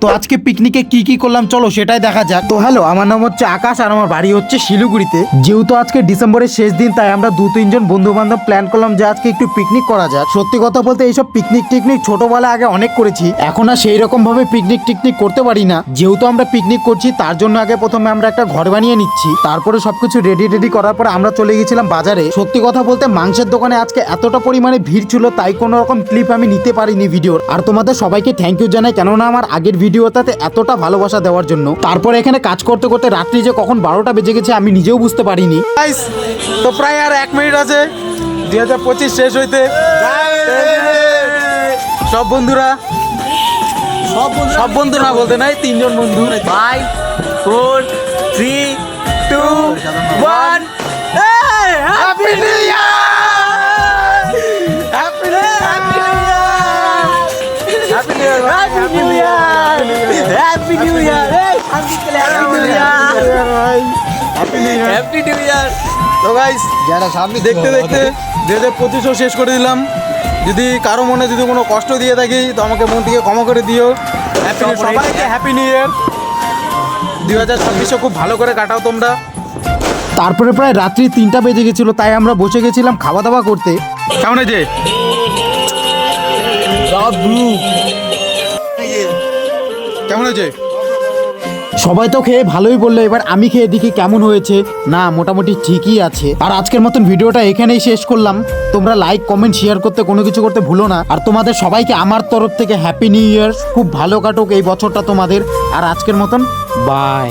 তো আজকে পিকনিকে কি কি করলাম চলো সেটাই দেখা যাক। তো হ্যালো, আমার নাম হচ্ছে আকাশ আর আমার বাড়ি হচ্ছে শিলিগুড়িতে। যেহেতু আজকে ডিসেম্বরের শেষ দিন, তাই আমরা 2-3 জন বন্ধু বান্ধব প্ল্যান করলাম যে আজকে একটু পিকনিক করা যাক। সত্যি কথা বলতে এইসব পিকনিক টিকনিক ছোটবেলায় আগে অনেক করেছি, এখন আর সেই রকম ভাবে পিকনিক টিকনিক করতে পারি না। যেহেতু আমরা পিকনিক করছি তার জন্য আগে প্রথমে আমরা একটা ঘর বানিয়ে নিচ্ছি, তারপরে সবকিছু রেডি করার পর আমরা চলে গেছিলাম বাজারে। সত্যি কথা বলতে মাংসের দোকানে আজকে এতটা পরিমাণে ভিড় ছিল, তাই কোনো রকম ক্লিপ আমি নিতে পারিনি ভিডিওর। আর তোমাদের সবাইকে থ্যাংক ইউ জানাই, কেননা আমার আগের ভিডিওটাতে এতটা ভালোবাসা দেওয়ার জন্য। তারপরে এখানে কাজ করতে করতে রাত্রি যে কখন 12টা বেজে গেছে আমি নিজেও বুঝতে পারিনি। তো প্রায় আর 1 মিনিট আছে 2025 শেষ হইতে। সব বন্ধুরা না বলতে নাই, 3 জন বন্ধু। 5 4 3 2 1 happy new year, happy new year, happy new year, happy new year, happy new year. তো গাইস যারা সামনে দেখতে দেখতে 2025ও শেষ করে দিলাম। যদি কারো মনে যদি কোনো কষ্ট দিয়ে থাকি তো আমাকে মন থেকে ক্ষমা করে দিও। সবাইকে হ্যাপি নিউ ইয়ার। 2026 খুব ভালো করে কাটাও তোমরা। তারপরে প্রায় রাত্রি 3টা বেজে গেছিল, তাই আমরা বসে গেছিলাম খাওয়া দাওয়া করতে। কেমন হয়েছে? কেমন হয়েছে? সবাই তো খেয়ে ভালোই বললো, এবার আমি খেয়ে দেখি কেমন হয়েছে। না, মোটামুটি ঠিকই আছে। আর আজকের মতন ভিডিওটা এখানেই শেষ করলাম। তোমরা লাইক কমেন্ট শেয়ার করতে কোনো কিছু করতে ভুলো না। আর তোমাদের সবাইকে আমার তরফ থেকে হ্যাপি নিউ ইয়ার। খুব ভালো কাটুক এই বছরটা তোমাদের। আর আজকের মতন বাই।